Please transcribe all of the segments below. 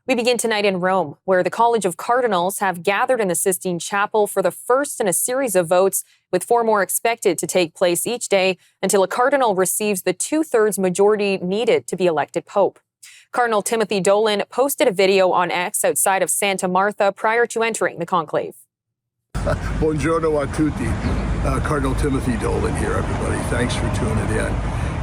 We begin tonight in Rome, where the College of Cardinals have gathered in the Sistine Chapel for the first in a series of votes, with 4 more expected to take place each day until a cardinal receives the 2/3 majority needed to be elected pope. Cardinal Timothy Dolan posted a video on X outside of Santa Martha prior to entering the conclave. Buongiorno a tutti. Cardinal Timothy Dolan here, everybody. Thanks for tuning in.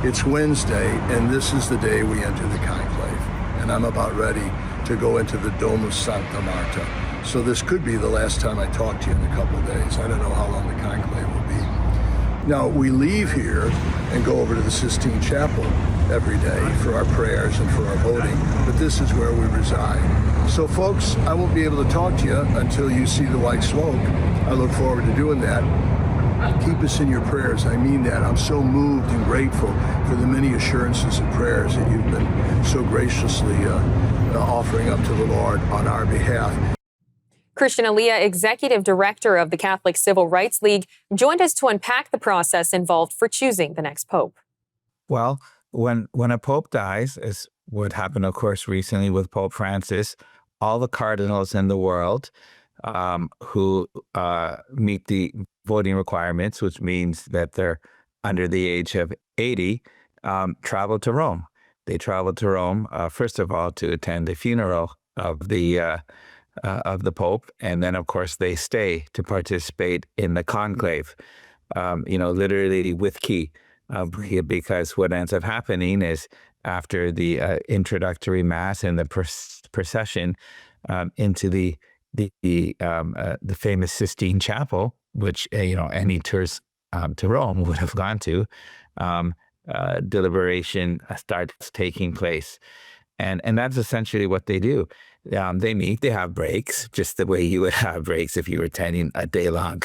It's Wednesday, and this is the day we enter the conclave. And I'm about ready to go into the Dome of Santa Marta. So this could be the last time I talk to you in a couple of days. I don't know how long the conclave will be. Now, we leave here and go over to the Sistine Chapel every day for our prayers and for our voting, but this is where we reside. So folks, I won't be able to talk to you until you see the white smoke. I look forward to doing that. Keep us in your prayers. I mean that. I'm so moved and grateful for the many assurances and prayers that you've been so graciously offering up to the Lord on our behalf. Christian Elia, Executive Director of the Catholic Civil Rights League, joined us to unpack the process involved for choosing the next pope. Well, when a pope dies, as what happened, of course, recently with Pope Francis, all the cardinals in the world who meet the voting requirements, which means that they're under the age of 80, travel to Rome. They travel to Rome, first of all, to attend the funeral of the Pope, and then, of course, they stay to participate in the conclave, literally with key, because what ends up happening is after the introductory mass and the procession into the famous Sistine Chapel, which any tours to Rome would have gone to, deliberation starts taking place. And that's essentially what they do. They meet, they have breaks, just the way you would have breaks if you were attending a day-long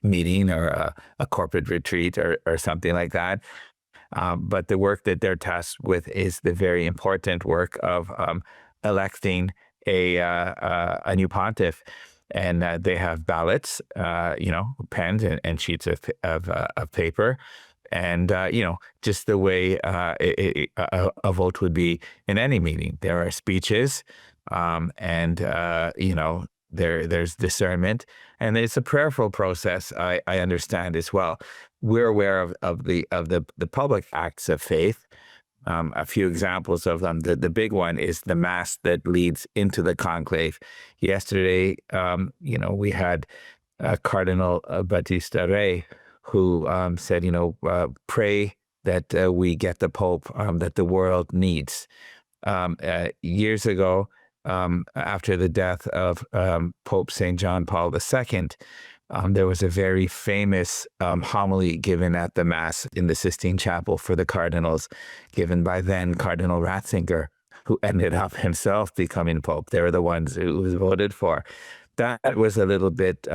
meeting or a corporate retreat or something like that. But the work that they're tasked with is the very important work of electing a new pontiff. And they have ballots, pens and sheets of paper. And, just the way a vote would be in any meeting. There are speeches, there's discernment, and it's a prayerful process, I understand as well. We're aware of the public acts of faith. A few examples of them. The big one is the mass that leads into the conclave. Yesterday, we had Cardinal Battista Re, who said, pray that we get the Pope that the world needs. Years ago, after the death of Pope St. John Paul II, there was a very famous homily given at the Mass in the Sistine Chapel for the cardinals, given by then Cardinal Ratzinger, who ended up himself becoming Pope. They were the ones who was voted for. That was a little bit,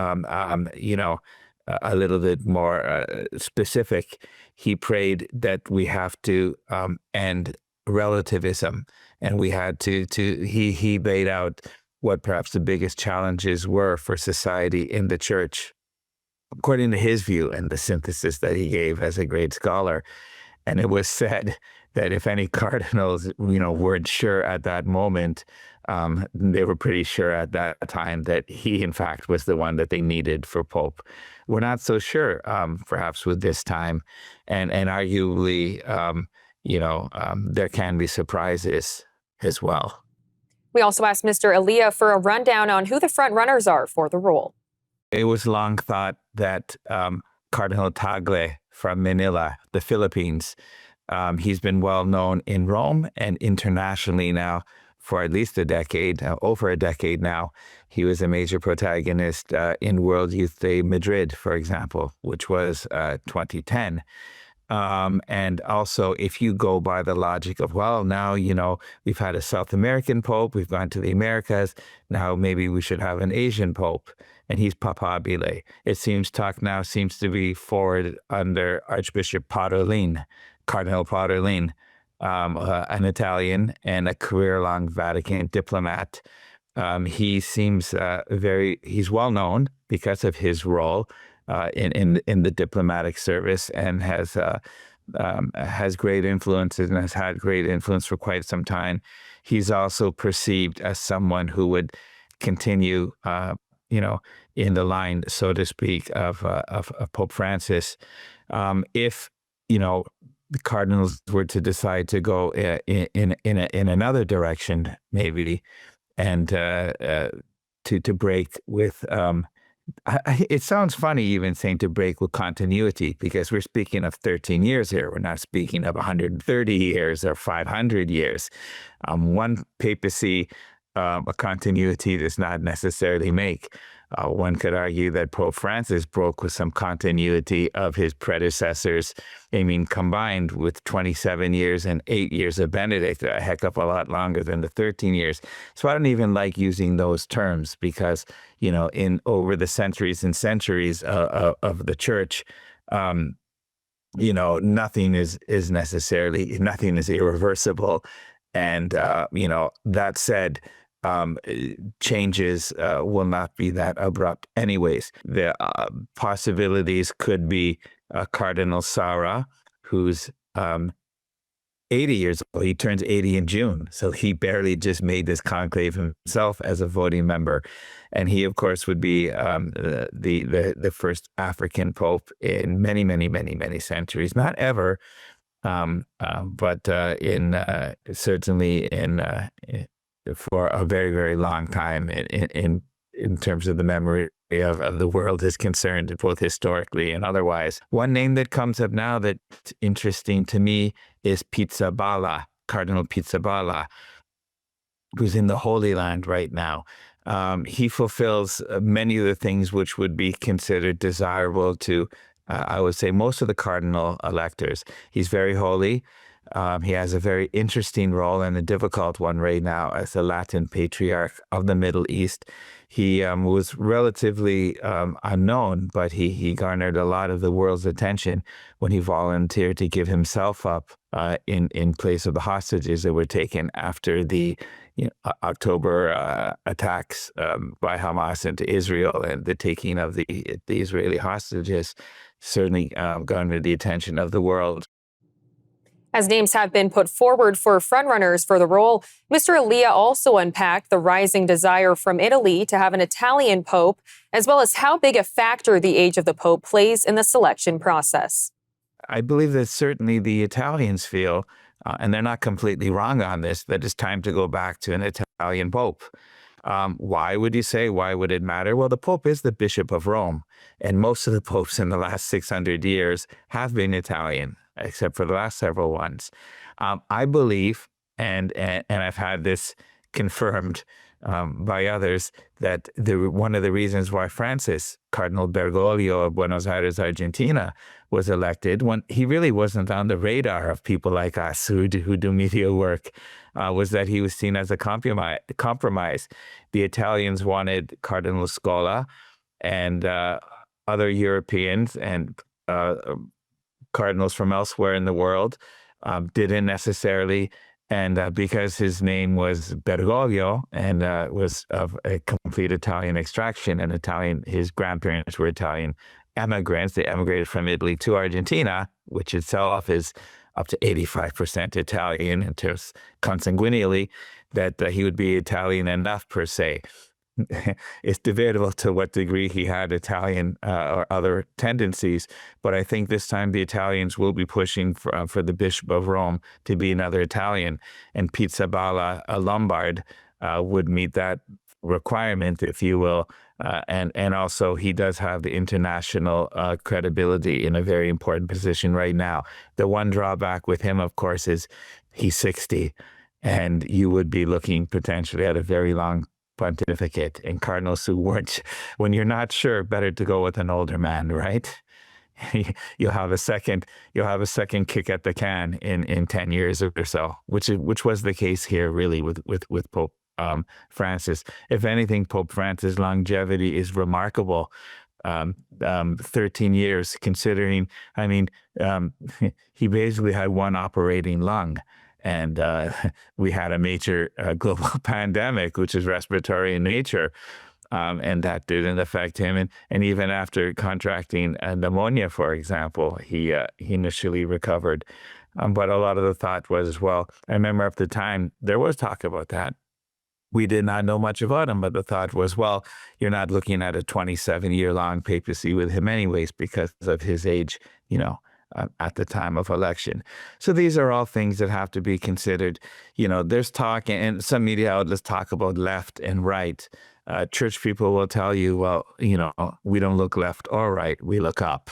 a little bit more specific. He prayed that we have to end relativism, and we had to he laid out what perhaps the biggest challenges were for society in the church, according to his view and the synthesis that he gave as a great scholar. And it was said that if any cardinals, weren't sure at that moment, they were pretty sure at that time that he, in fact, was the one that they needed for Pope. We're not so sure, perhaps, with this time. And arguably, there can be surprises as well. We also asked Mr. Elia for a rundown on who the front runners are for the role. It was long thought that Cardinal Tagle from Manila, the Philippines, he's been well known in Rome and internationally now for at least a decade, over a decade now. He was a major protagonist in World Youth Day Madrid, for example, which was 2010. And also, if you go by the logic of, well, now, we've had a South American Pope, we've gone to the Americas, now maybe we should have an Asian Pope, and he's Papabile. It seems talk now seems to be forward under Archbishop Parolin, Cardinal Parolin, an Italian and a career-long Vatican diplomat. He seems he's well known because of his role in the diplomatic service, and has great influence and has had great influence for quite some time. he's also perceived as someone who would continue, in the line, so to speak, of Pope Francis. If the cardinals were to decide to go in another direction, maybe, and to break with. It sounds funny even saying to break with continuity, because we're speaking of 13 years here. We're not speaking of 130 years or 500 years. One papacy, a continuity does not necessarily make. One could argue that Pope Francis broke with some continuity of his predecessors. I mean, combined with 27 years and 8 years of Benedict, a heck of a lot longer than the 13 years. So I don't even like using those terms because, in over the centuries and centuries of the church, nothing is irreversible. And, that said, changes will not be that abrupt anyways. The possibilities could be Cardinal Sarah, who's 80 years old. He turns 80 in June, so he barely just made this conclave himself as a voting member. And he, of course, would be the first African pope in many, many, many, many centuries. Not ever, but certainly for a very, very long time in terms of the memory of the world is concerned, both historically and otherwise. One name that comes up now that's interesting to me is Pizzaballa, Cardinal Pizzaballa, who's in the Holy Land right now. He fulfills many of the things which would be considered desirable to, I would say, most of the cardinal electors. He's very holy. He has a very interesting role and a difficult one right now as the Latin Patriarch of the Middle East. He was relatively unknown, but he garnered a lot of the world's attention when he volunteered to give himself up in place of the hostages that were taken after the October attacks by Hamas into Israel, and the taking of the Israeli hostages certainly garnered the attention of the world. As names have been put forward for frontrunners for the role, Mr. Elia also unpacked the rising desire from Italy to have an Italian pope, as well as how big a factor the age of the pope plays in the selection process. I believe that certainly the Italians feel, and they're not completely wrong on this, that it's time to go back to an Italian pope. Why would you say? Why would it matter? Well, the Pope is the Bishop of Rome, and most of the popes in the last 600 years have been Italian, except for the last several ones. I believe, and I've had this confirmed by others, that one of the reasons why Francis, Cardinal Bergoglio of Buenos Aires, Argentina, was elected, when he really wasn't on the radar of people like us who do media work, was that he was seen as a compromise. The Italians wanted Cardinal Scola, and other Europeans and cardinals from elsewhere in the world didn't necessarily. And because his name was Bergoglio and was of a complete Italian extraction, and his grandparents were Italian emigrants. They emigrated from Italy to Argentina, which itself is up to 85% Italian in terms consanguinely, that he would be Italian enough per se. It's debatable to what degree he had Italian or other tendencies, but I think this time the Italians will be pushing for the Bishop of Rome to be another Italian, and Pizzaballa, a Lombard, would meet that requirement, if you will, and also he does have the international credibility in a very important position right now. The one drawback with him, of course, is he's 60, and you would be looking potentially at a very long pontificate, and cardinals who weren't, when you're not sure, better to go with an older man, right? You'll have a second kick at the can in 10 years or so, which was the case here really with Pope Francis. If anything, Pope Francis' longevity is remarkable. 13 years, considering, he basically had one operating lung. And we had a major global pandemic, which is respiratory in nature, and that didn't affect him. And even after contracting pneumonia, for example, he initially recovered. But a lot of the thought was, well, I remember at the time there was talk about that. We did not know much about him, but the thought was, well, you're not looking at a 27-year-long papacy with him anyways because of his age, at the time of election. So these are all things that have to be considered. There's talk, and some media outlets talk about left and right. Church people will tell you, well, we don't look left or right, we look up.